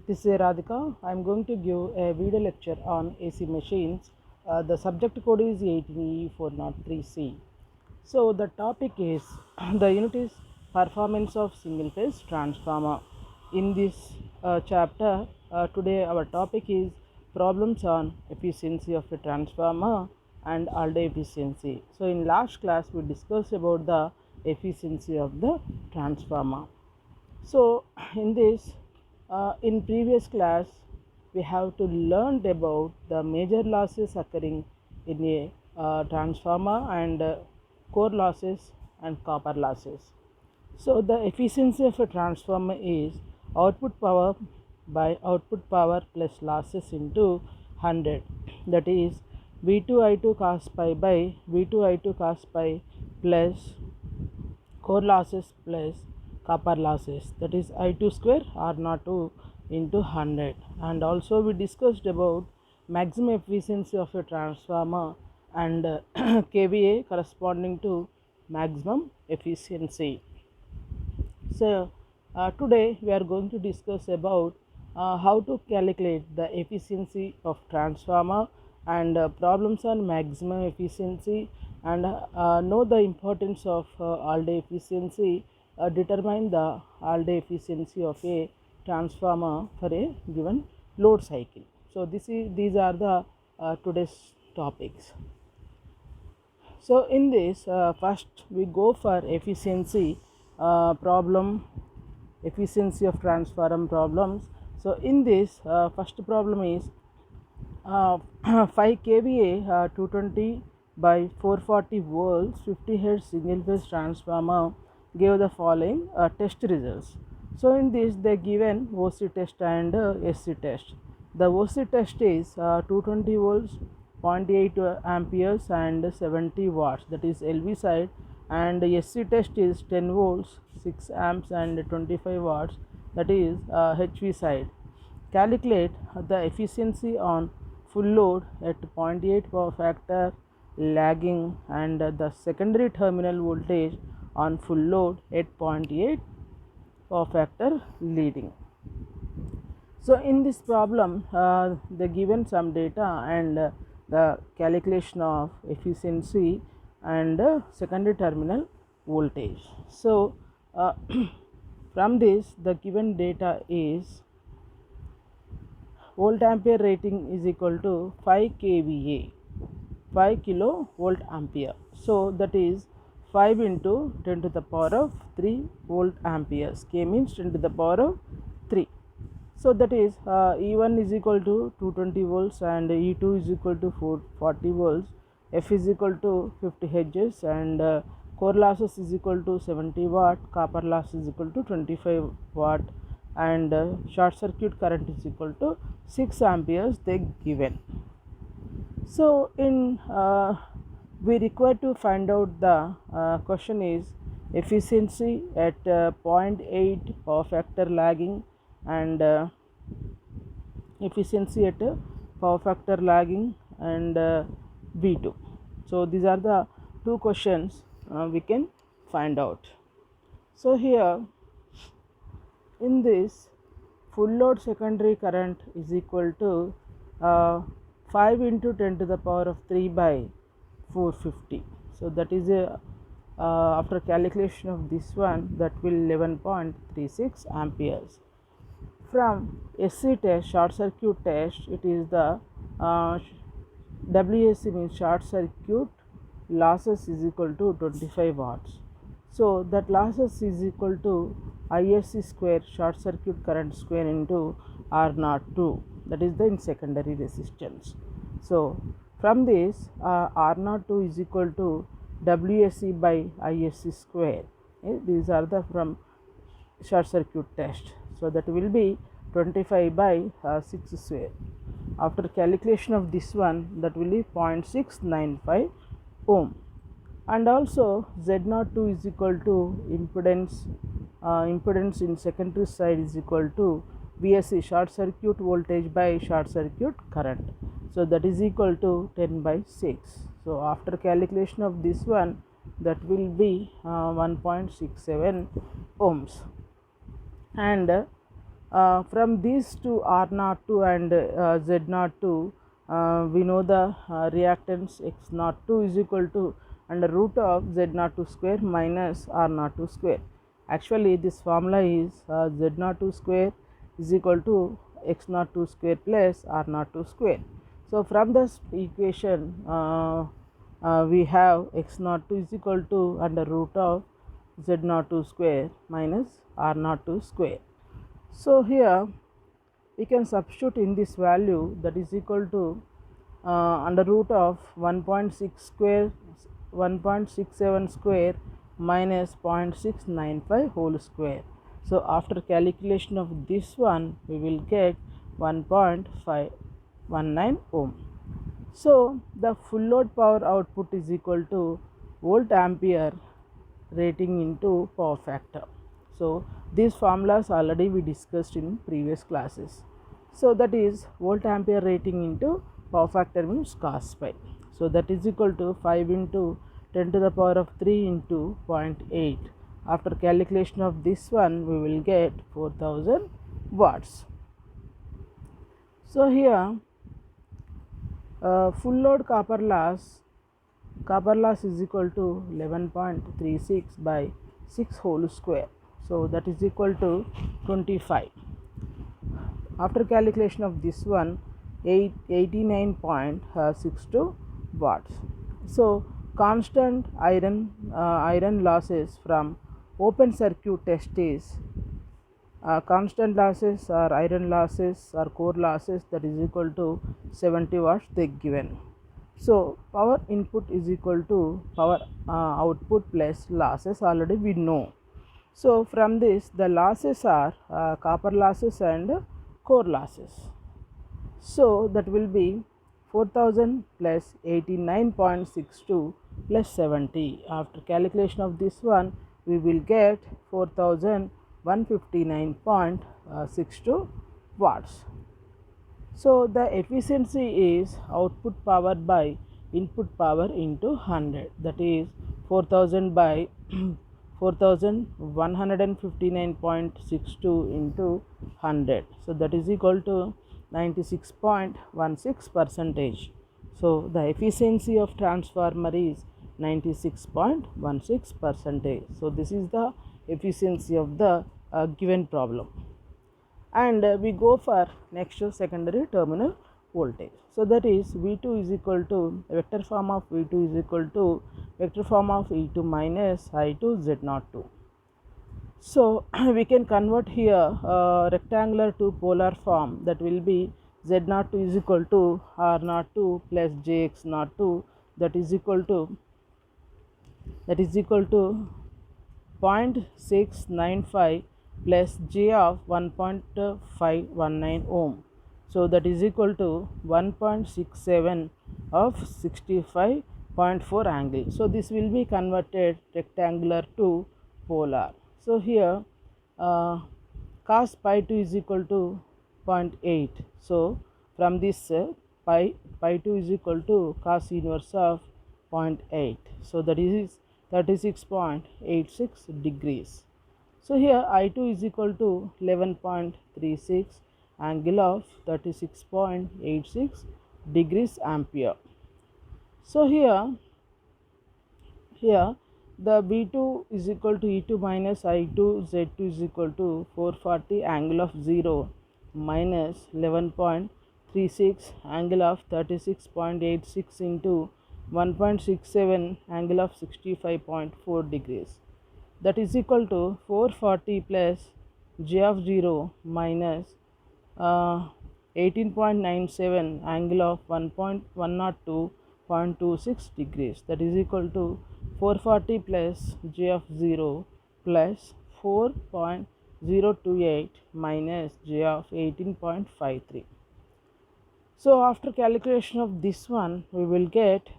This is Radhika. I am going to give a video lecture on AC machines. The subject code is 18E403C. So the topic is the unit is performance of single phase transformer. In this chapter, today our topic is problems on efficiency of a transformer and all-day efficiency. So in last class we discussed about the efficiency of the transformer. So in previous class we have to learn about the major losses occurring in a transformer and core losses and copper losses. So the efficiency of a transformer is output power by output power plus losses into 100, that is V2I2 cos pi by V2I2 cos pi plus core losses plus copper losses, that is I2 square R02 into 100. And also we discussed about maximum efficiency of a transformer and kVA corresponding to maximum efficiency. So today we are going to discuss about how to calculate the efficiency of transformer and problems on maximum efficiency, and know the importance of all-day efficiency, determine the all-day efficiency of a transformer for a given load cycle. So these are the today's topics. So in this first we go for efficiency problem, efficiency of transformer problems. So in this first problem is 5 kVA 220 by 440 volts 50 Hz single phase transformer gave the following test results. So in this they given OC test and SC test. The OC test is 220 volts 0.8 amperes and 70 watts, that is LV side, and SC test is 10 volts 6 amps and 25 watts, that is HV side. Calculate the efficiency on full load at 0.8 power factor lagging and the secondary terminal voltage on full load at 0.8 power factor leading. So in this problem they given some data and the calculation of efficiency and secondary terminal voltage. So from this the given data is volt ampere rating is equal to 5 kVA, 5 kilovolt ampere. So that is 5 into 10 to the power of 3 volt amperes. K means 10 to the power of 3. So that is E1 is equal to 220 volts and E2 is equal to 440 volts. F is equal to 50 Hz and core losses is equal to 70 watt, copper loss is equal to 25 watt, and short circuit current is equal to 6 amperes they given. So in we require to find out the question is efficiency at 0.8 power factor lagging and efficiency at power factor lagging and V2. So these are the two questions we can find out. So here in this full load secondary current is equal to 5 into 10 to the power of 3 by 450. So that is a after calculation of this one, that will 11.36 amperes. From SC test, short circuit test, it is the WSC means short circuit losses is equal to 25 watts. So that losses is equal to ISC square, short circuit current square, into R02, that is the in secondary resistance. So from this R02 is equal to WSC by ISC square. These are the from short circuit test. So that will be 25 by 6 square. After calculation of this one, that will be 0.695 ohm. And also Z02 is equal to impedance in secondary side is equal to VSC, short circuit voltage by short circuit current. So that is equal to 10 by 6. So after calculation of this one, that will be 1.67 ohms. And From these two R02 and Z02, we know the reactance X02 is equal to under root of Z02 square minus R02 square. Actually, this formula is Z02 square is equal to X02 square plus R02 square. So, from this equation, we have X02 is equal to under root of Z02 square minus R02 square. So, here we can substitute in this value, that is equal to under root of 1.6 square 1.67 square minus 0.695 whole square. So, after calculation of this one, we will get 1.519 ohm. So, the full load power output is equal to volt ampere rating into power factor. So, these formulas already we discussed in previous classes. So, that is volt ampere rating into power factor means cos pi. So, that is equal to 5 into 10 to the power of 3 into 0.8. After calculation of this one, we will get 4000 watts. So, here full load copper loss is equal to 11.36 by 6 whole square. So, that is equal to 25. After calculation of this one, 89.62 watts. So, constant iron losses from open circuit test is constant losses or iron losses or core losses, that is equal to 70 watts they given. So, power input is equal to power output plus losses, already we know. So, from this the losses are copper losses and core losses. So, that will be 4000 plus 89.62 plus 70. After calculation of this one, we will get 4159.62 watts. So, the efficiency is output power by input power into 100, that is 4000 by 4159.62 into 100. So, that is equal to 96.16 percentage. So, the efficiency of transformer is 96.16 percentage. So, this is the efficiency of the given problem. And we go for next secondary terminal voltage. So, that is V2 is equal to vector form of V2 is equal to vector form of E2 minus I2 Z02. So, we can convert here rectangular to polar form, that will be Z02 is equal to R02 plus JX02, that is equal to 0.695 plus J of 1.519 ohm. So, that is equal to 1.67 of 65.4 angle. So, this will be converted rectangular to polar. So, here cos pi 2 is equal to 0.8. So, from this pi 2 is equal to cos inverse of 0.8. So, that is 36.86 degrees. So, here I2 is equal to 11.36 angle of 36.86 degrees ampere. So, here the V2 is equal to E2 minus I2 Z2 is equal to 440 angle of 0 minus 11.36 angle of 36.86 into 1.67 angle of 65.4 degrees, that is equal to 440 plus J of 0 minus 18.97 angle of 102.26 degrees, that is equal to 440 plus J of 0 plus 4.028 minus J of 18.53. So, after calculation of this one, we will get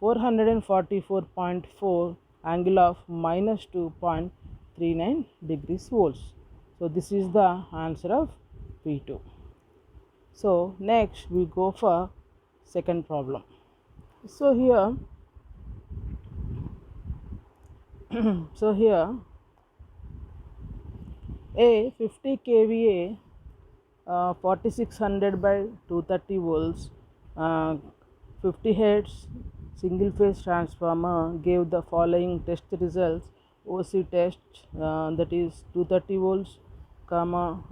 444.4 angle of minus 2.39 degrees volts. So, this is the answer of V2. So, next we go for second problem. So, here a 50 kVA 4600 by 230 volts, uh, 50 hertz single phase transformer gave the following test results. OC test, that is 230 volts comma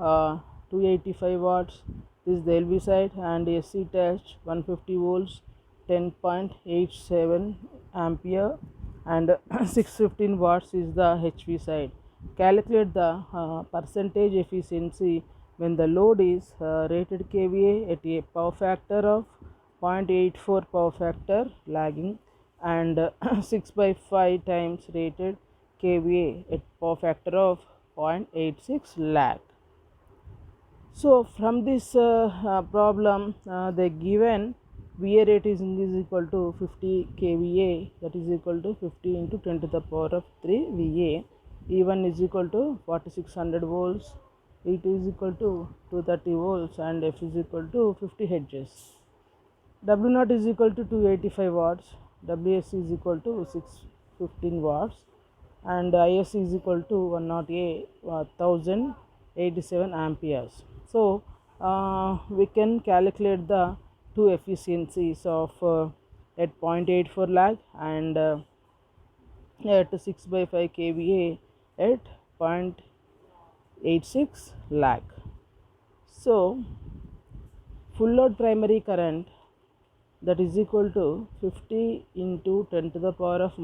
285 watts, this is the LV side, and SC test 150 volts 10.87 ampere, and 615 watts is the HV side. Calculate the percentage efficiency when the load is rated kVA at a power factor of 0.84 power factor lagging, and 6 by 5 times rated kVA at power factor of 0.86 lag. So from this problem, they given VA rating is equal to 50 kVA, that is equal to 50 into 10 to the power of 3 VA. E1 is equal to 4600 volts, E2 is equal to 230 volts, and F is equal to 50 hertz. W0 is equal to 285 watts, WS is equal to 615 watts, and IS is equal to 1087 amperes. So we can calculate the two efficiencies of at 0.84 lag and at 6 by 5 kVA at 0.86 lag. So full load primary current, that is equal to 50 into 10 to the power of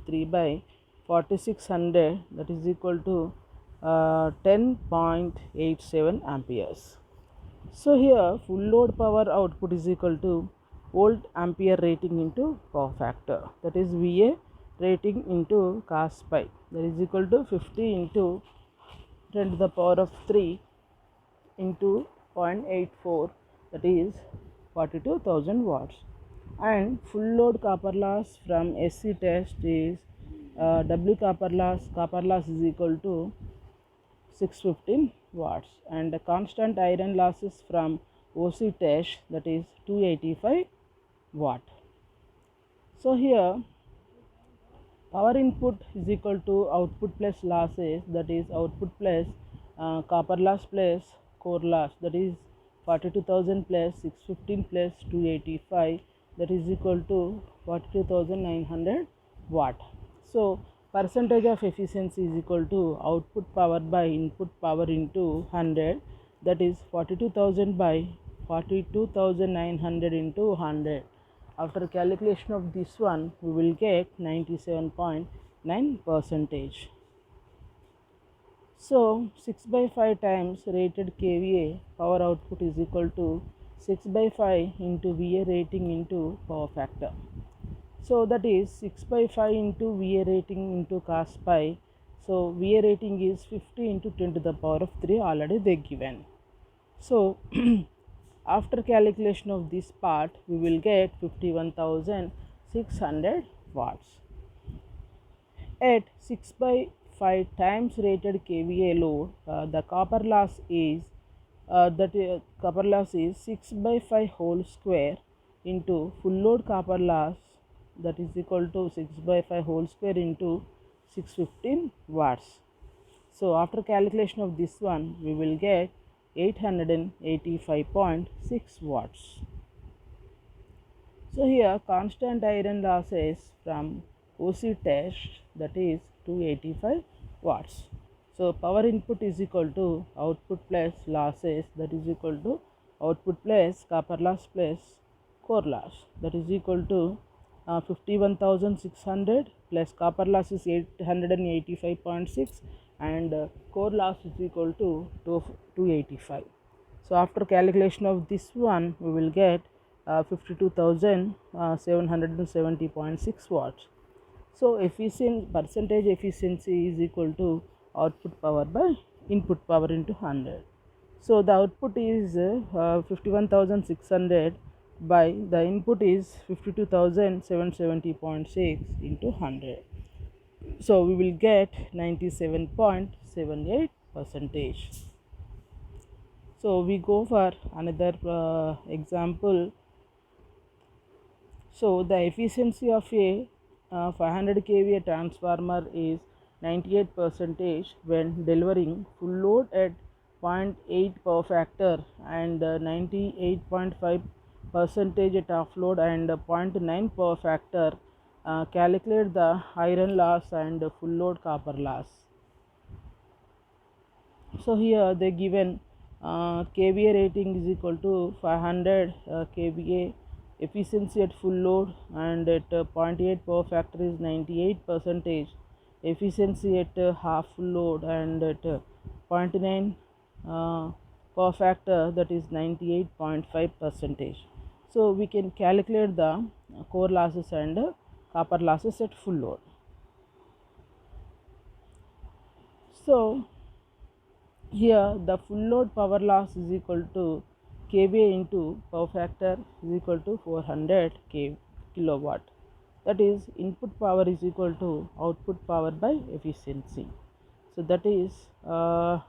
3 by 4600, that is equal to 10.87 amperes. So here full load power output is equal to volt ampere rating into power factor, that is VA rating into cos pi, that is equal to 50 into 10 to the power of 3 into 0.84, that is 42,000 watts. And full load copper loss from SC test is W copper loss is equal to 615 watts, and the constant iron losses from OC test, that is 285 watt. So here power input is equal to output plus losses, that is output plus copper loss plus core loss, that is 42,000 plus 615 plus 285, that is equal to 42,900 watt. So percentage of efficiency is equal to output power by input power into 100, that is 42,000 by 42,900 into 100. After calculation of this one, we will get 97.9%. So 6 by 5 times rated kVA power output is equal to 6 by 5 into VA rating into power factor. So that is 6 by 5 into VA rating into cos pi. So VA rating is 50 into 10 to the power of 3, already they given. So after calculation of this part, we will get 51,600 watts. At 6 by 5 times rated kVA load, the copper loss is copper loss is 6 by 5 whole square into full load copper loss, that is equal to 6 by 5 whole square into 615 watts. So after calculation of this one, we will get 885.6 watts. So here constant iron losses from OC test, that is 285 watts. So power input is equal to output plus losses, that is equal to output plus copper loss plus core loss, that is equal to 51,600 plus copper loss is 885.6 and core loss is equal to 285. So after calculation of this one, we will get 52,770.6 watts. So percentage efficiency is equal to output power by input power into 100. So the output is 51,600 by the input is 52,770.6 into 100. So we will get 97.78%. So we go for another example. So the efficiency of a 500 kVA transformer is 98% when delivering full load at 0.8 power factor and 98.5 percentage at off load and 0.9 power factor, calculate the iron loss and full load copper loss. So here they given kVA rating is equal to 500 kVA, efficiency at full load and at 0.8 power factor is 98 percentage, efficiency at half full load and at 0.9 power factor, that is 98.5 percentage. So we can calculate the core losses and copper losses at full load. So here the full load power loss is equal to kVA into power factor is equal to 400 kilowatt. That is input power is equal to output power by efficiency. So that is 4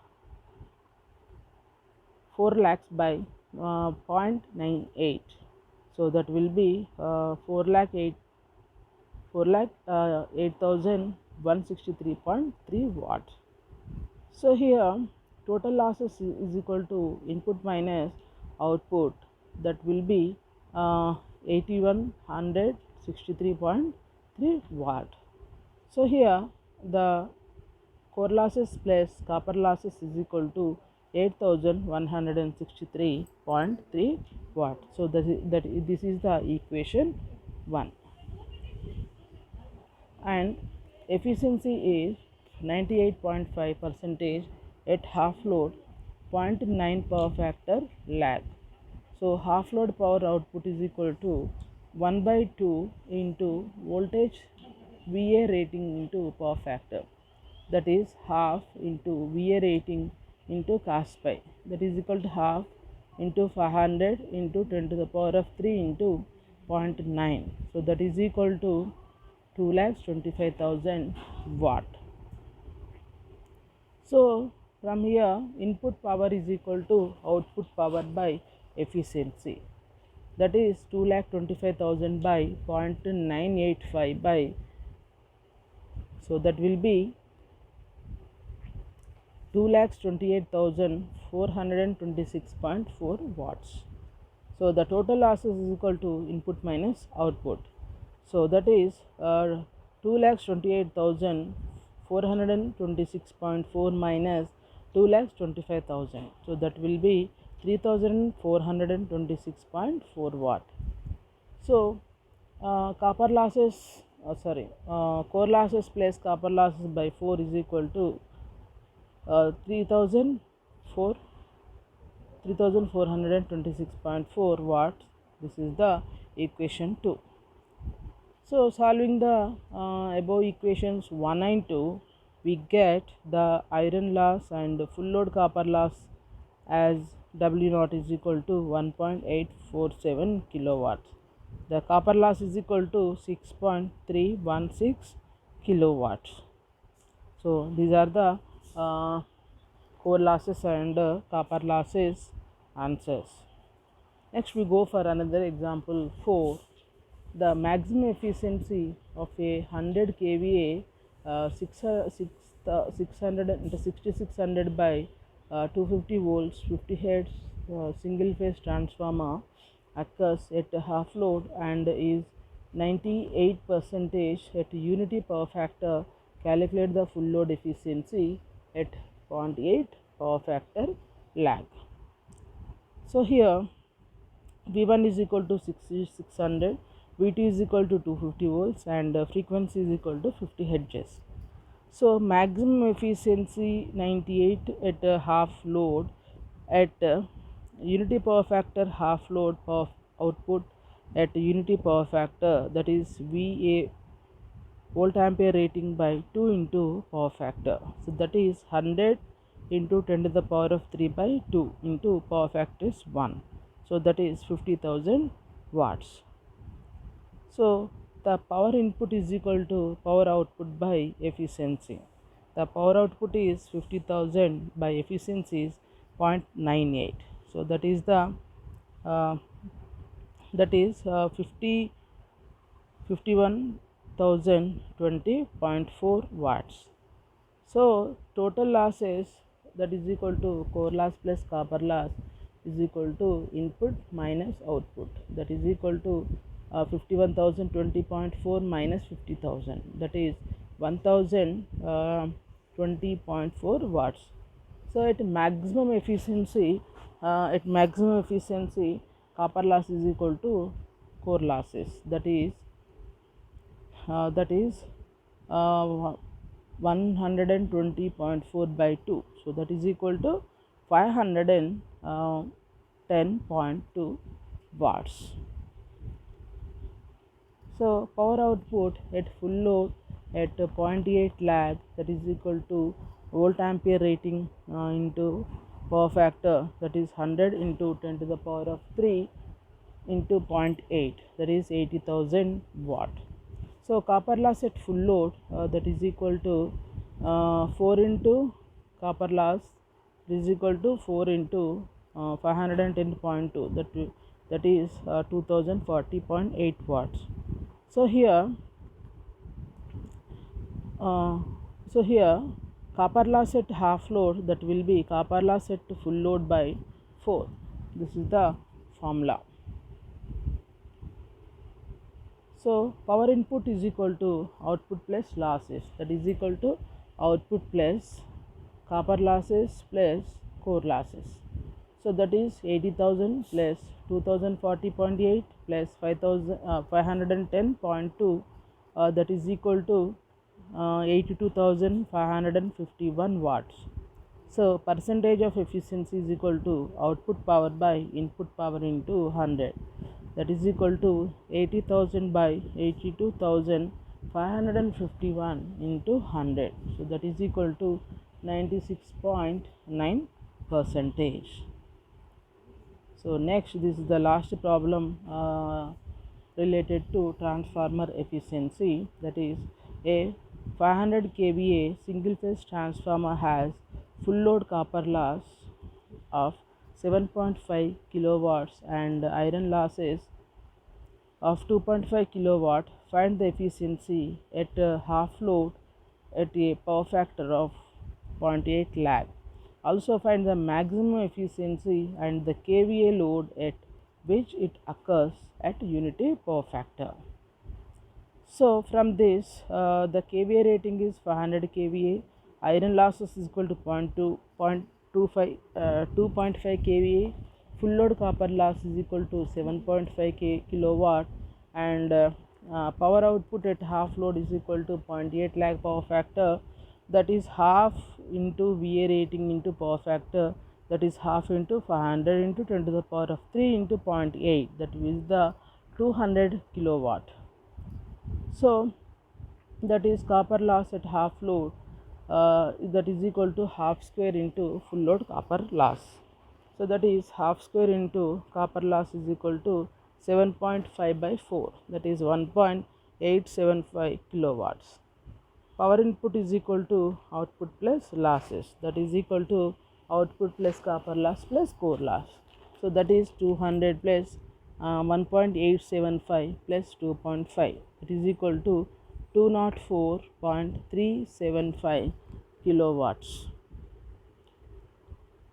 lakhs by 0.98. So that will be 8,163.3 watt. So here total losses is equal to input minus output, that will be 8163.3 watt. So here the core losses plus copper losses is equal to 8163.3 watt. So this is the equation 1, and efficiency is 98.5 percentage at half load, 0.9 power factor lag. So half load power output is equal to 1 by 2 into voltage VA rating into power factor, that is half into VA rating into cos pi, that is equal to half into 500 into 10 to the power of 3 into 0.9. So that is equal to 2,25,000 watt. So from here input power is equal to output power by efficiency, that is 2,25,000 by 0.985 by, so that will be 2,28,426.4 watts. So the total losses is equal to input minus output. So that is 2,28,426.4 minus 2,25,000. So that will be 3,426.4 watt. So core losses plus copper losses by 4 is equal to 3,426.4 watts. This is the equation 2. So solving the above equations 1 and 2, we get the iron loss and full load copper loss as W naught is equal to 1.847 kilowatts. The copper loss is equal to 6.316 kilowatts. So these are the core losses and copper losses answers. Next we go for another example 4. The maximum efficiency of a 100 kVA 6600 by 250 volts 50 hertz single phase transformer occurs at half load and is 98 percentage at unity power factor. Calculate the full load efficiency at 0.8 power factor lag. So here V1 is equal to 600, V2 is equal to 250 volts and frequency is equal to 50 hertz. So maximum efficiency 98 at half load, at unity power factor half load power output at unity power factor, that is VA volt ampere rating by 2 into power factor. So that is 100 into 10 to the power of 3 by 2 into power factor is 1. So that is 50,000 watts. So the power input is equal to power output by efficiency. The power output is 50,000 by efficiency is 0.98. So that is the 51,020.4 watts. So total losses that is equal to core loss plus copper loss is equal to input minus output, that is equal to 51,020.4 minus 50,000, that is 1,020.4 watts. So at maximum efficiency, copper loss is equal to core losses, that is 120.4 by 2, so that is equal to 510.2 watts. So power output at full load at 0.8 lag, that is equal to volt ampere rating into power factor, that is 100 into 10 to the power of 3 into 0.8, that is 80,000 watt. So copper loss at full load, that is equal to 4 into copper loss is equal to 4 into 510.2, that is 2040.8 watts. So here copper loss at half load, that will be copper loss at full load by 4. This is the formula. So power input is equal to output plus losses, that is equal to output plus copper losses plus core losses. So that is 80,000 plus 2040.8 plus 510.2, that is equal to 82,551 watts. So percentage of efficiency is equal to output power by input power into 100, that is equal to 80,000 by 82,551 into 100, so that is equal to 96.9 percentage. So next, this is the last problem related to transformer efficiency, that is a 500 kVA single phase transformer has full load copper loss of 7.5 kilowatts and iron losses of 2.5 kilowatt. Find the efficiency at half load at a power factor of 0.8 lag. Also find the maximum efficiency and the kVA load at which it occurs at unity power factor. So from this, the kVA rating is 500 kVA, iron losses is equal to 2.5 kVA, full load copper loss is equal to 7.5 kilowatt, and power output at half load is equal to 0.8 lag power factor, that is half into VA rating into power factor, that is half into 500 into 10 to the power of 3 into 0.8, that is the 200 kilowatt. So that is copper loss at half load, that is equal to half square into full load copper loss. So that is half square into copper loss is equal to 7.5 by 4, that is 1.875 kilowatts. Power input is equal to output plus losses, that is equal to output plus copper loss plus core loss. So that is 200 plus 1.875 plus 2.5, it is equal to 204.375 kilowatts.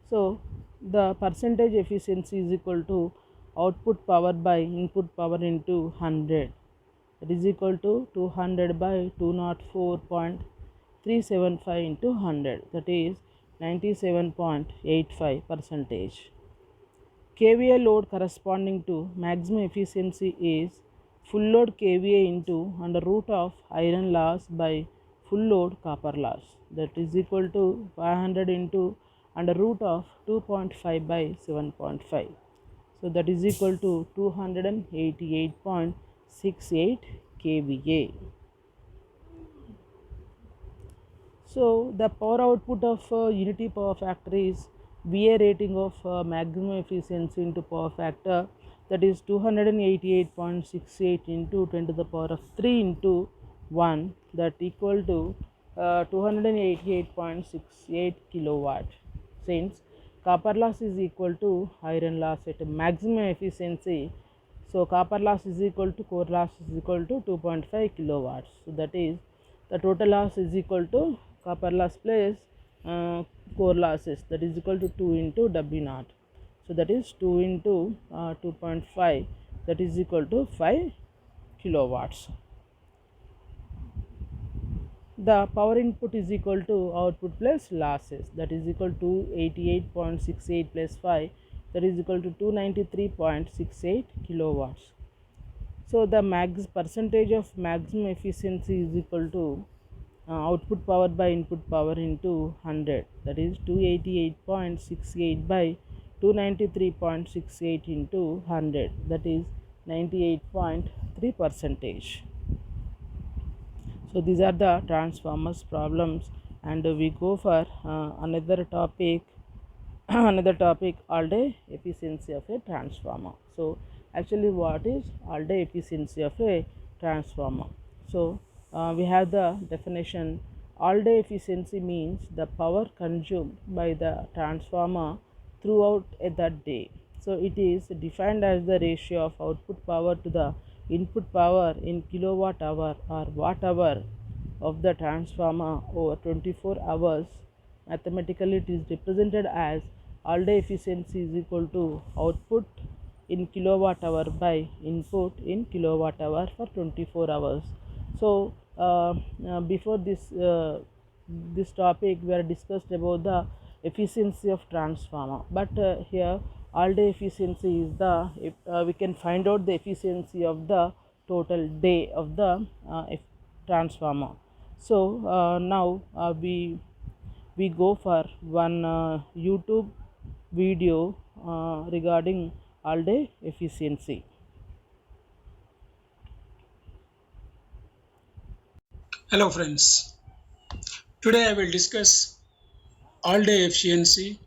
So the percentage efficiency is equal to output power by input power into 100, that is equal to 200 by 204.375 into 100, that is 97.85 percentage. kVA load corresponding to maximum efficiency is full load kVA into under root of iron loss by full load copper loss, that is equal to 500 into under root of 2.5 by 7.5, so that is equal to 288.68 kVA. So the power output of unity power factor is VA rating of maximum efficiency into power factor, that is 288.68 into 10 to the power of 3 into 1, that equal to 288.68 kilowatt. Since copper loss is equal to iron loss at maximum efficiency, so copper loss is equal to core loss is equal to 2.5 kilowatts. So that is the total loss is equal to copper loss plus core losses, that is equal to 2 into W naught. So that is 2 into 2.5, that is equal to 5 kilowatts. The power input is equal to output plus losses, that is equal to 88.68 plus 5, that is equal to 293.68 kilowatts. So the percentage of maximum efficiency is equal to output power by input power into 100, that is 288.68 by 293.68 into 100, that is 98.3 percentage. So these are the transformers problems, and we go for another topic another topic, all day efficiency of a transformer. So actually, what is all day efficiency of a transformer? So we have the definition. All day efficiency means the power consumed by the transformer throughout that day. So it is defined as the ratio of output power to the input power in kilowatt hour or watt hour of the transformer over 24 hours. Mathematically, it is represented as all day efficiency is equal to output in kilowatt hour by input in kilowatt hour for 24 hours. So before this topic, we are discussed about the efficiency of transformer, but here all day efficiency is the we can find out the efficiency of the total day of the transformer. So now we go for one YouTube video regarding all day efficiency. Hello friends, today I will discuss all day efficiency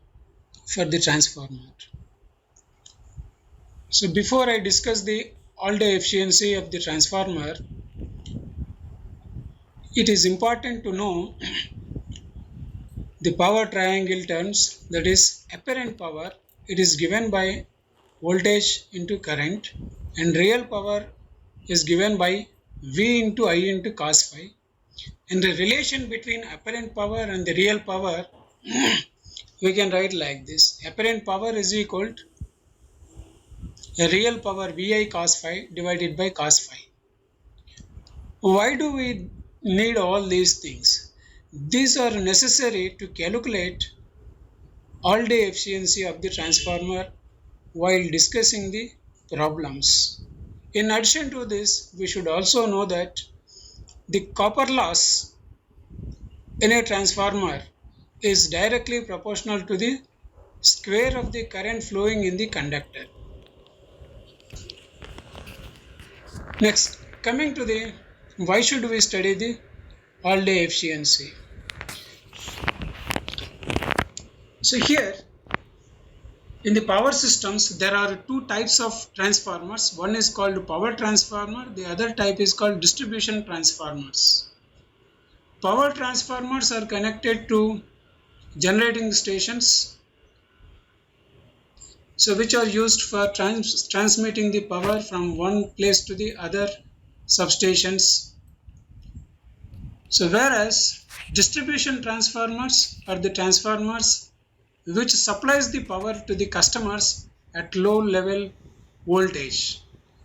for the transformer. So before I discuss the all day efficiency of the transformer, it is important to know the power triangle terms, that is apparent power, it is given by voltage into current, and real power is given by V into I into cos phi. And the relation between apparent power and the real power we can write like this: apparent power is equal to a real power Vi cos phi divided by cos phi. Why do we need all these things? These are necessary to calculate all day efficiency of the transformer while discussing the problems. In addition to this, we should also know that the copper loss in a transformer is directly proportional to the square of the current flowing in the conductor. Next, coming to the why should we study the all day efficiency? So here in the power systems there are two types of transformers. One is called power transformer, the other type is called distribution transformers. Power transformers are connected to generating stations, so which are used for transmitting the power from one place to the other substations. So whereas distribution transformers are the transformers which supplies the power to the customers at low level voltage.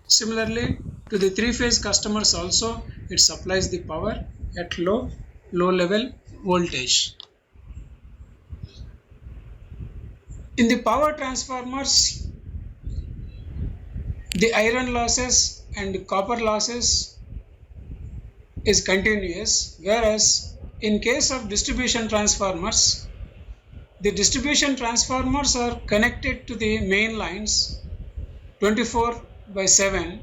Similarly to the three-phase customers also, it supplies the power at low level voltage. In the power transformers, the iron losses and copper losses is continuous, whereas in case of distribution transformers, the distribution transformers are connected to the main lines 24/7.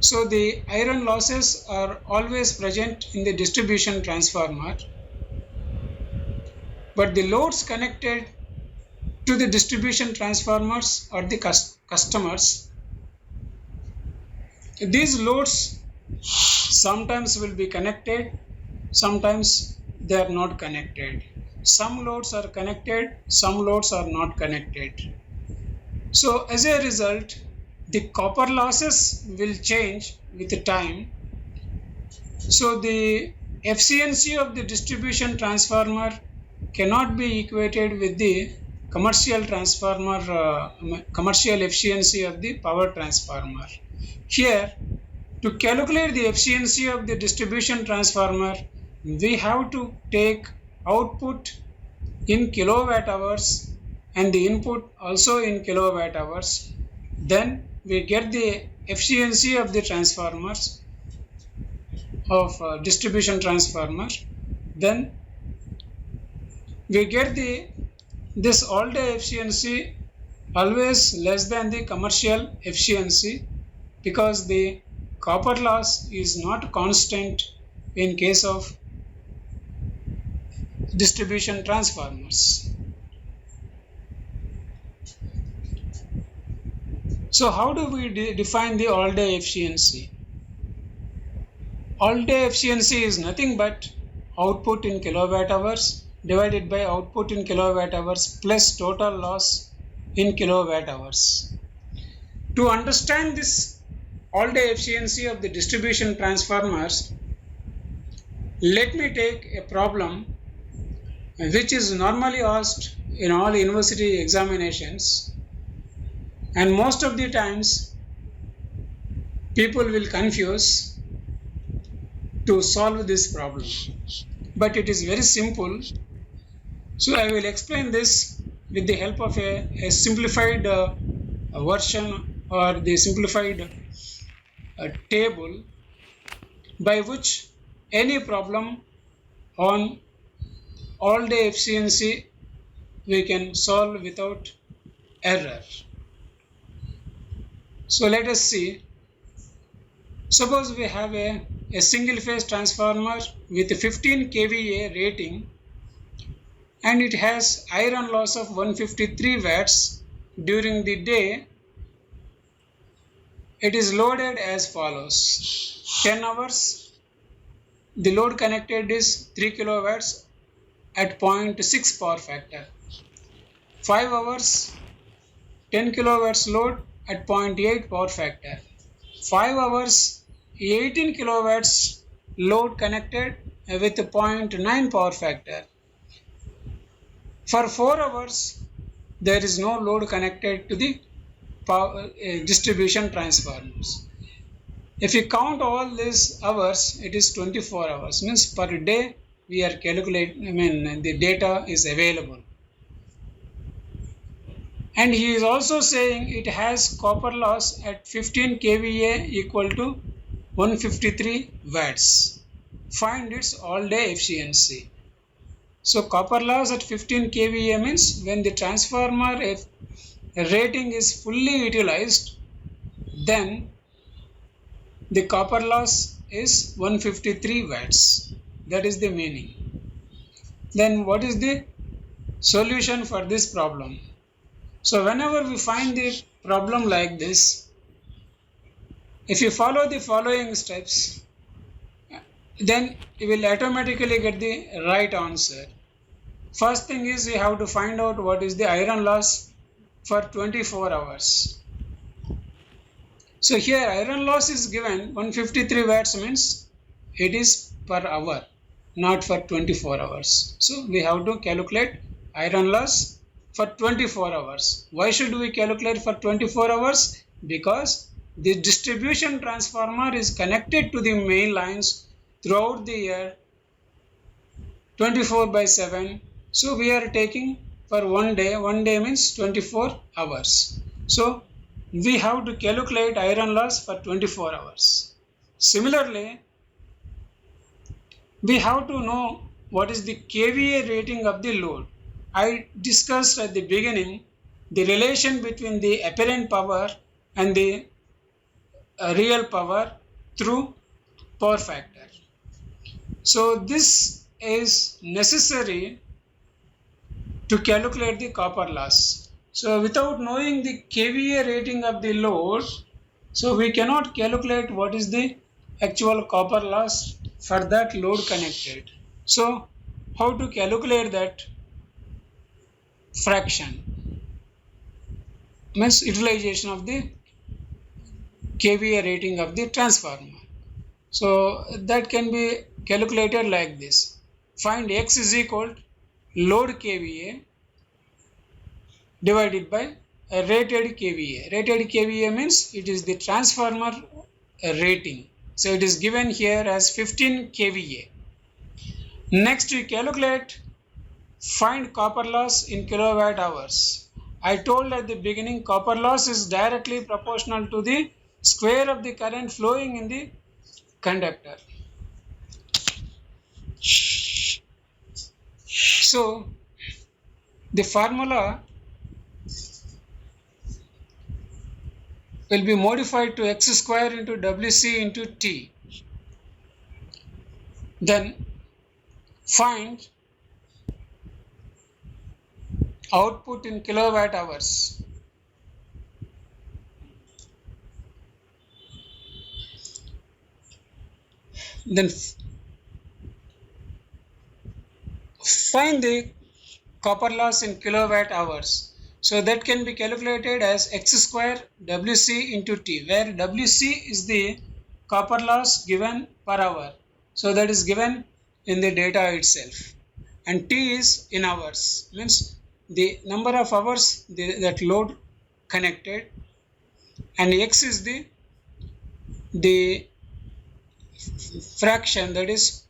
So the iron losses are always present in the distribution transformer, but the loads connected to the distribution transformers are the customers. These loads sometimes will be connected, sometimes they are not connected. Some loads are connected, some loads are not connected. So as a result, the copper losses will change with the time. So the efficiency of the distribution transformer cannot be equated with the commercial transformer, commercial efficiency of the power transformer. Here, to calculate the efficiency of the distribution transformer, we have to take output in kilowatt hours and the input also in kilowatt hours. Then we get the efficiency of the transformers of distribution transformer. Then we get this all day efficiency always less than the commercial efficiency, because the copper loss is not constant in case of distribution transformers. So how do we define the all day efficiency? All day efficiency is nothing but output in kilowatt hours divided by output in kilowatt hours plus total loss in kilowatt hours. To understand this all day efficiency of the distribution transformers, let me take a problem which is normally asked in all university examinations, and most of the times people will confuse to solve this problem, but it is very simple. So I will explain this with the help of a simplified version or the simplified table by which any problem on all day efficiency we can solve without error. So let us see. Suppose we have a single phase transformer with 15 kVA rating and it has iron loss of 153 watts during the day. It is loaded as follows: 10 hours, the load connected is 3 kilowatts at 0.6 power factor. 5 hours, 10 kilowatts load at 0.8 power factor. 5 hours, 18 kilowatts load connected with 0.9 power factor. For 4 hours, there is no load connected to the power, distribution transformers. If you count all these hours, it is 24 hours. Means per day we are calculating, the data is available. And he is also saying it has copper loss at 15 kVA equal to 153 watts. Find its all day efficiency. So copper loss at 15 kVA means when the transformer rating is fully utilized, then the copper loss is 153 watts. That is the meaning. Then what is the solution for this problem? So whenever we find the problem like this, if you follow the following steps, then you will automatically get the right answer. First thing is you have to find out what is the iron loss for 24 hours. So here iron loss is given 153 watts, means it is per hour, not for 24 hours. So we have to calculate iron loss for 24 hours. Why should we calculate for 24 hours? Because the distribution transformer is connected to the main lines throughout the year 24/7. So we are taking for one day means 24 hours. So we have to calculate iron loss for 24 hours. Similarly, we have to know what is the kVA rating of the load. I discussed at the beginning the relation between the apparent power and the real power through power factor. So this is necessary to calculate the copper loss. So without knowing the kVA rating of the load, so we cannot calculate what is the actual copper loss for that load connected. So how to calculate that fraction? Means utilization of the kVA rating of the transformer. So that can be calculated like this. Find X is equal load kVA divided by rated kVA. Rated kVA means it is the transformer rating. So it is given here as 15 kVA. Next we calculate, find copper loss in kilowatt hours. I told at the beginning copper loss is directly proportional to the square of the current flowing in the conductor. So the formula will be modified to x square into Wc into T. Then find output in kilowatt hours. Then find the copper loss in kilowatt hours. So that can be calculated as x square Wc into T, where Wc is the copper loss given per hour. So that is given in the data itself. And T is in hours, means the number of hours that load connected, and X is the fraction, that is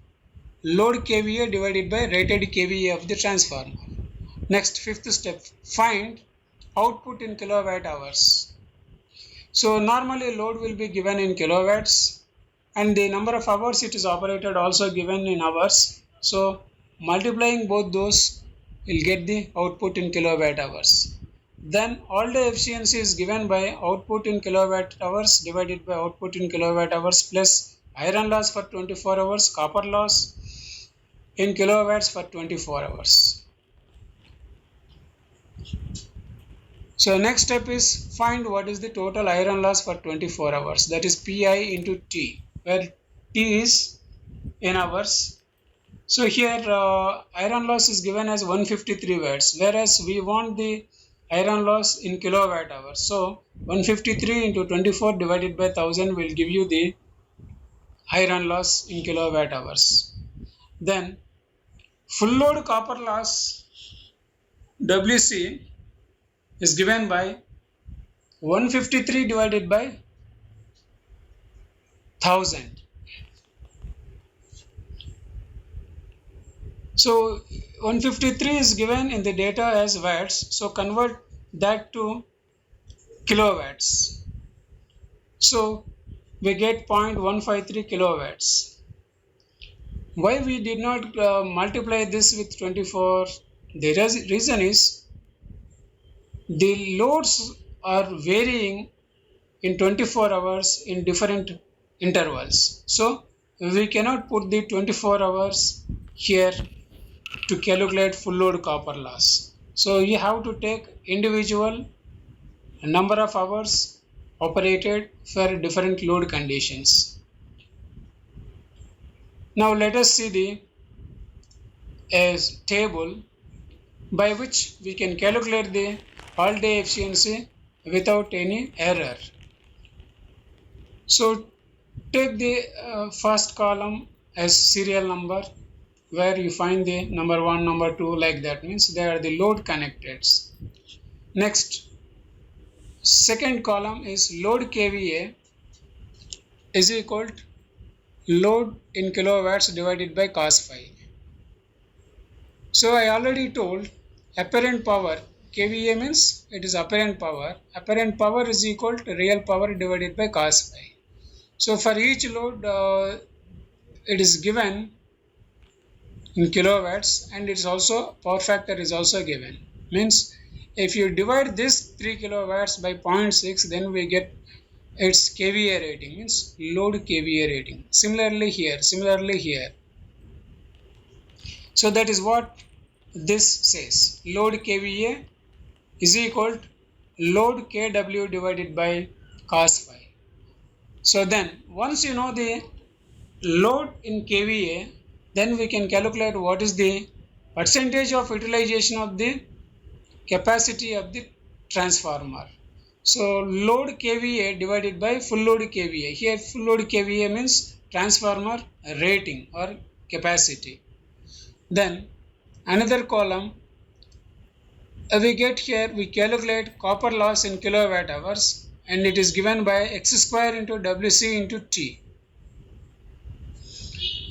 load kVA divided by rated kVA of the transformer. Next, fifth step, find output in kilowatt hours. So normally load will be given in kilowatts, and the number of hours it is operated also given in hours. So multiplying both those will get the output in kilowatt hours. Then all the efficiency is given by output in kilowatt hours divided by output in kilowatt hours plus iron loss for 24 hours, copper loss in kilowatts for 24 hours. So next step is find what is the total iron loss for 24 hours, that is Pi into T, where T is in hours. So here iron loss is given as 153 watts, whereas we want the iron loss in kilowatt hours. So 153 into 24 divided by 1000 will give you the iron loss in kilowatt hours. Then full load copper loss Wc is given by 153 divided by 1000. So 153 is given in the data as watts, so convert that to kilowatts. So we get 0.153 kilowatts. Why we did not multiply this with 24? The reason is the loads are varying in 24 hours in different intervals. So we cannot put the 24 hours here to calculate full load copper loss. So you have to take individual number of hours operated for different load conditions. Now let us see a table by which we can calculate the all day efficiency without any error. So take the first column as serial number, where you find the number 1, number 2, like that, means they are the load connecteds. Next, second column is load kVA is equal to load in kilowatts divided by cos phi. So I already told apparent power, kVA means it is apparent power. Apparent power is equal to real power divided by cos phi. So for each load it is given in kilowatts, and it's also power factor is also given. Means if you divide this 3 kilowatts by 0.6, then we get its kVA rating, means load kVA rating. Similarly here. So that is what this says. Load kVA is equal to load kW divided by cos phi. So then once you know the load in kVA, then we can calculate what is the percentage of utilization of the capacity of the transformer. So load kVA divided by full load kVA. Here full load kVA means transformer rating or capacity. Then Another column, we get here, we calculate copper loss in kilowatt hours, and it is given by x square into Wc into T.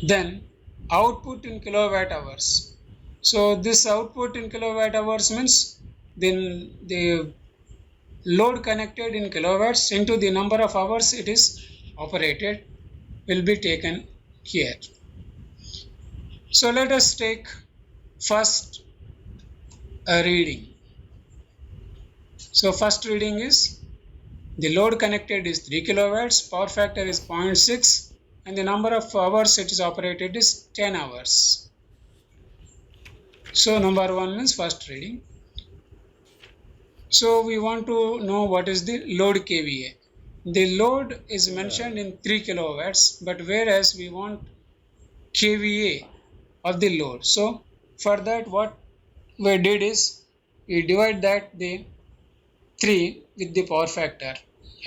Then output in kilowatt hours. So this output in kilowatt hours means then the load connected in kilowatts into the number of hours it is operated will be taken here. So let us take first a reading. So first reading is the load connected is 3 kilowatts, power factor is 0.6, and the number of hours it is operated is 10 hours. So number 1 means first reading. So we want to know what is the load kVA. The load is mentioned in 3 kilowatts, but whereas we want kVA of the load. So for that what we did is we divide that the 3 with the power factor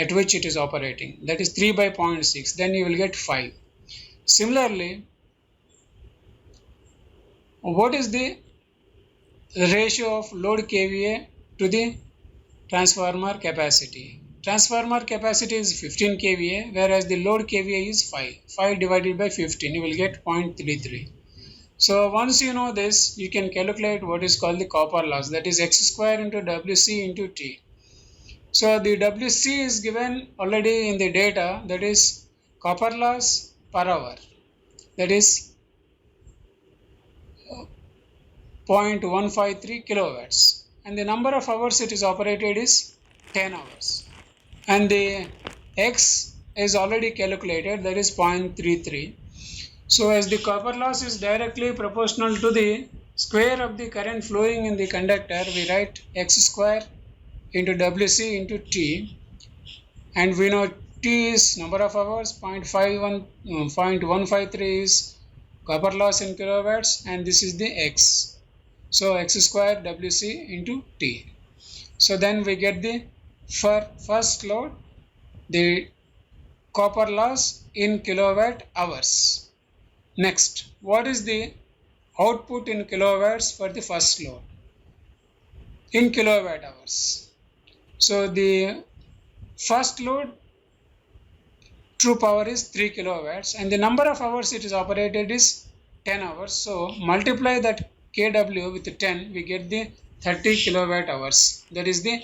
at which it is operating, that is 3 by 0.6, then you will get 5. Similarly, what is the ratio of load kVA to the transformer capacity? Transformer capacity is 15 kVA, whereas the load kVA is 5. 5 divided by 15, you will get 0.33. So once you know this, you can calculate what is called the copper loss, that is x square into Wc into T. So the Wc is given already in the data, that is copper loss per hour, that is 0.153 kilowatts, and the number of hours it is operated is 10 hours, and the x is already calculated, that is 0.33. So as the copper loss is directly proportional to the square of the current flowing in the conductor, we write x square into Wc into T, and we know T is number of hours, 0.153 is copper loss in kilowatts, and this is the x. So x square Wc into T. So then we get the for first load the copper loss in kilowatt hours. Next, what is the output in kilowatts for the first load in kilowatt hours? So the first load true power is 3 kilowatts, and the number of hours it is operated is 10 hours. So multiply that kW with 10, we get the 30 kilowatt hours. That is the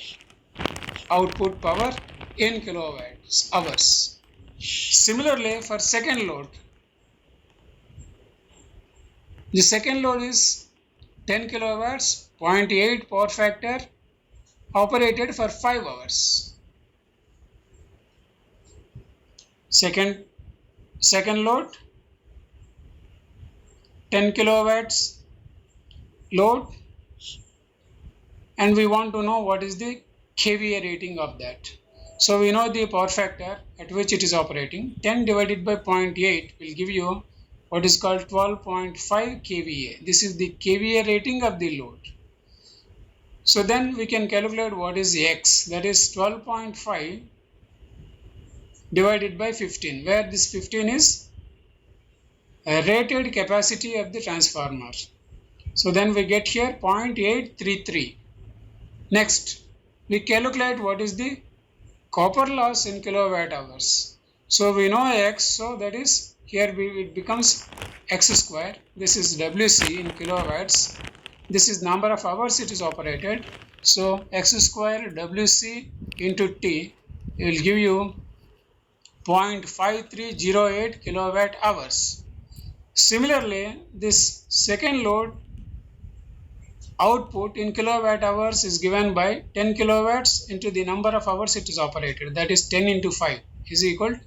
output power in kilowatt hours. Similarly, for second load, the second load is 10 kilowatts, 0.8 power factor, operated for 5 hours. Second load, 10 kilowatts load, and we want to know what is the kVA rating of that. So we know the power factor at which it is operating. 10 divided by 0.8 will give you what is called 12.5 kVA. This is the kVA rating of the load. So then we can calculate what is x, that is 12.5 divided by 15, where this 15 is a rated capacity of the transformer. So then we get here 0.833. Next, we calculate what is the copper loss in kilowatt hours. So we know x, so that is here it becomes x square. This is Wc in kilowatts. This is number of hours it is operated. So x square Wc into T will give you 0.5308 kilowatt hours. Similarly, this second load output in kilowatt hours is given by 10 kilowatts into the number of hours it is operated, that is 10 into 5 is equal to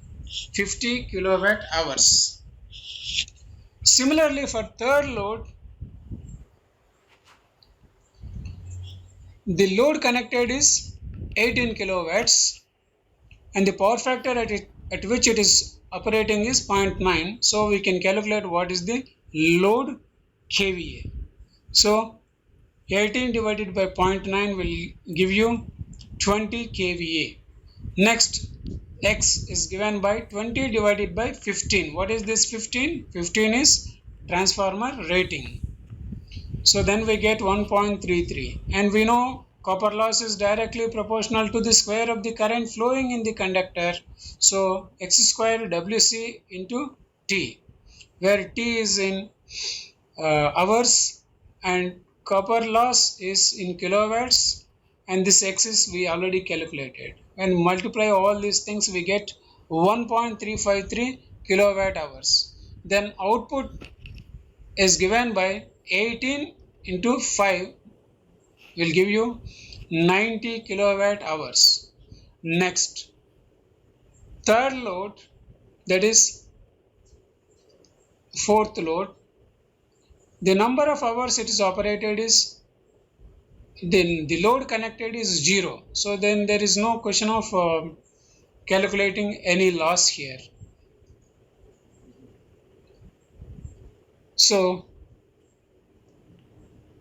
50 kilowatt hours. Similarly, for third load, the load connected is 18 kilowatts and the power factor at which it is operating is 0.9. So we can calculate what is the load kVA. So 18 divided by 0.9 will give you 20 kVA. Next, x is given by 20 divided by 15. What is this 15? 15 is transformer rating. So then we get 1.33, and we know copper loss is directly proportional to the square of the current flowing in the conductor. So x square Wc into T, where T is in hours and copper loss is in kilowatts, and this x is we already calculated. When we multiply all these things, we get 1.353 kilowatt hours. Then output is given by 18 into 5 will give you 90 kilowatt hours. Next, third load, that is fourth load, the number of hours it is operated is, then the load connected is 0. So then there is no question of calculating any loss here. So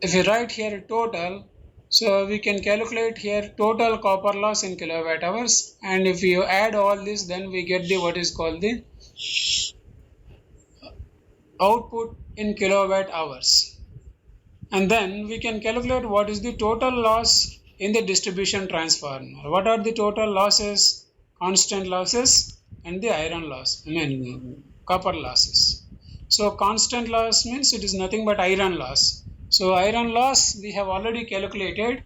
if we write here total, so we can calculate here total copper loss in kilowatt hours, and if you add all this, then we get the what is called the output in kilowatt hours. And then we can calculate what is the total loss in the distribution transformer. What are the total losses? Constant losses and the iron loss, copper losses. So constant loss means it is nothing but iron loss. So iron loss we have already calculated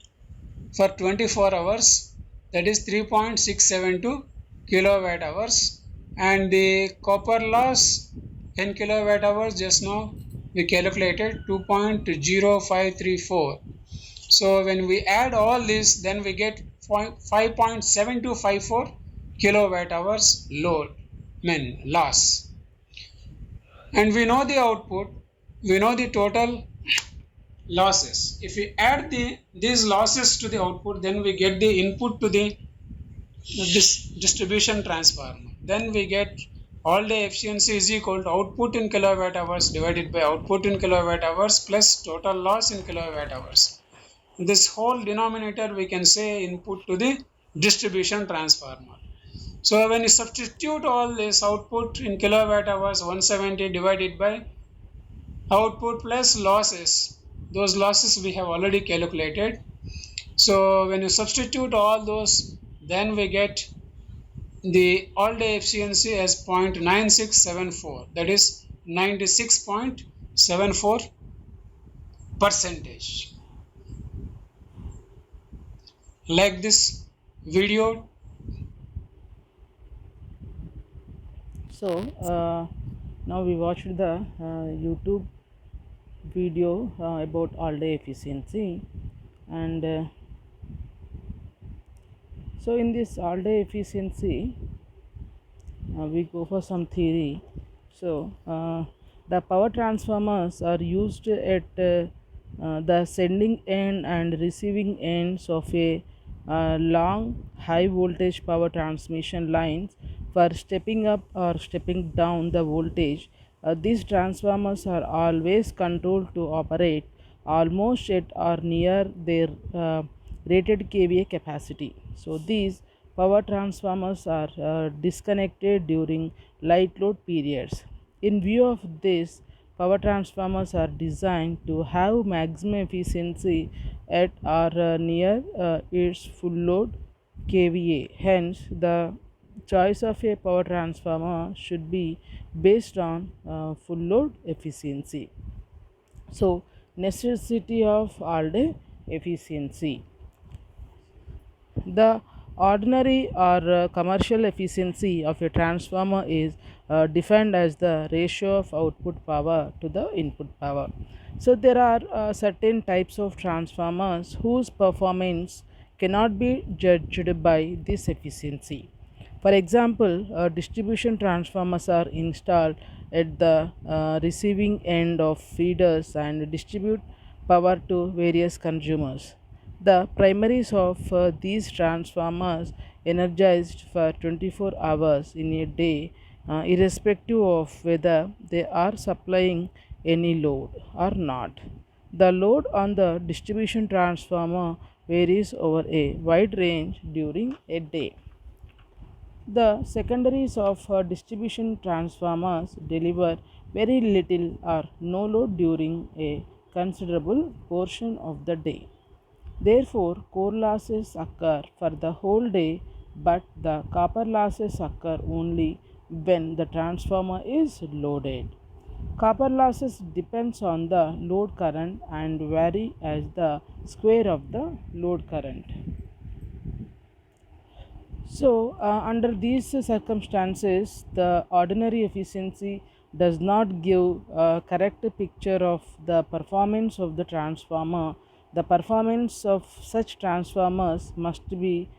for 24 hours, that is 3.672 kilowatt hours, and the copper loss in kilowatt hours just now we calculated 2.0534. So when we add all this, then we get 5.7254 kilowatt hours load, loss. And we know the output, we know the total losses. If we add these losses to the output, then we get the input to the distribution transformer. Then we get all day efficiency is equal to output in kilowatt hours divided by output in kilowatt hours plus total loss in kilowatt hours. This whole denominator we can say input to the distribution transformer. So when you substitute all this output in kilowatt hours 170 divided by output plus losses, those losses we have already calculated. So when you substitute all those, then we get the all day efficiency as 0.9674, that is 96.74%. Like this video. So now we watched the YouTube video about all day efficiency, and so in this all day efficiency we go for some theory. So the power transformers are used at the sending end and receiving ends of a long high voltage power transmission lines for stepping up or stepping down the voltage. These transformers are always controlled to operate almost at or near their rated kVA capacity. So these power transformers are disconnected during light load periods. In view of this, power transformers are designed to have maximum efficiency at or near its full load kVA. Hence, the choice of a power transformer should be based on full load efficiency. So, necessity of all day efficiency. The ordinary or commercial efficiency of a transformer is defined as the ratio of output power to the input power. So there are certain types of transformers whose performance cannot be judged by this efficiency. For example, distribution transformers are installed at the receiving end of feeders and distribute power to various consumers. The primaries of these transformers energized for 24 hours in a day, irrespective of whether they are supplying any load or not. The load on the distribution transformer varies over a wide range during a day. The secondaries of distribution transformers deliver very little or no load during a considerable portion of the day. Therefore, core losses occur for the whole day, but the copper losses occur only when the transformer is loaded. Copper losses depends on the load current and vary as the square of the load current. So, under these circumstances, the ordinary efficiency does not give a correct picture of the performance of the transformer. The performance of such transformers must be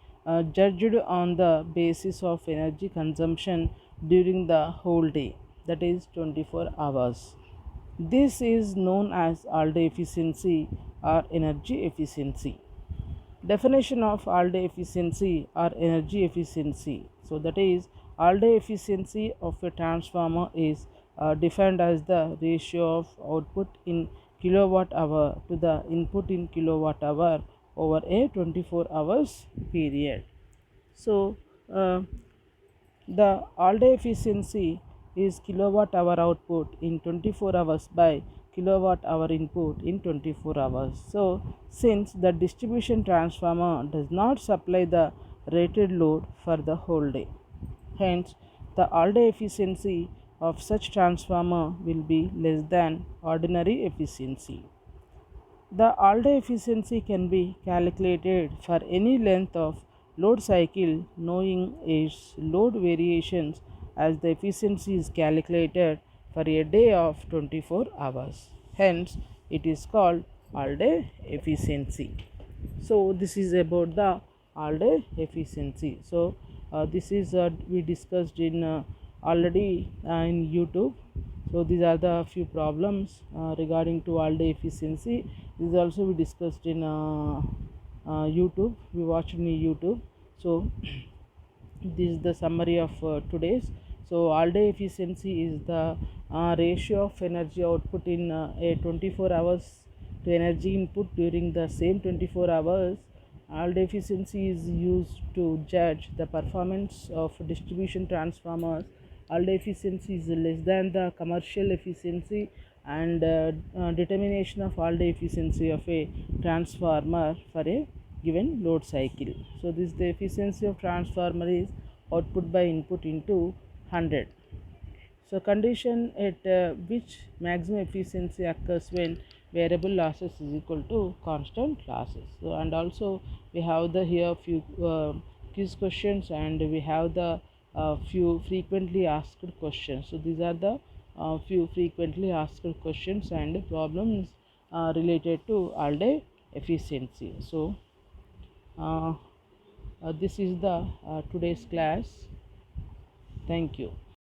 judged on the basis of energy consumption during the whole day, that is 24 hours. This is known as all day efficiency or energy efficiency. Definition of all day efficiency or energy efficiency. So that is, all day efficiency of a transformer is defined as the ratio of output in kilowatt hour to the input in kilowatt hour over a 24 hours period. So the all day efficiency is kilowatt hour output in 24 hours by kilowatt hour input in 24 hours. So, since the distribution transformer does not supply the rated load for the whole day, hence the all day efficiency of such transformer will be less than ordinary efficiency. The all-day efficiency can be calculated for any length of load cycle knowing its load variations, as the efficiency is calculated for a day of 24 hours. Hence, it is called all-day efficiency. So, this is about the all-day efficiency. So, this is we discussed in already in YouTube. So these are the few problems regarding to all day efficiency. This also we discussed in YouTube. We watched in YouTube. So this is the summary of today's. So all day efficiency is the ratio of energy output in a 24 hours to energy input during the same 24 hours. All day efficiency is used to judge the performance of distribution transformers. All day efficiency is less than the commercial efficiency, and determination of all day efficiency of a transformer for a given load cycle. So this the efficiency of transformer is output by input into 100. So condition at which maximum efficiency occurs when variable losses is equal to constant losses. So, and also we have the here few quiz questions, and we have the few frequently asked questions. So these are the few frequently asked questions and problems related to all day efficiency. So this is the today's class. Thank you.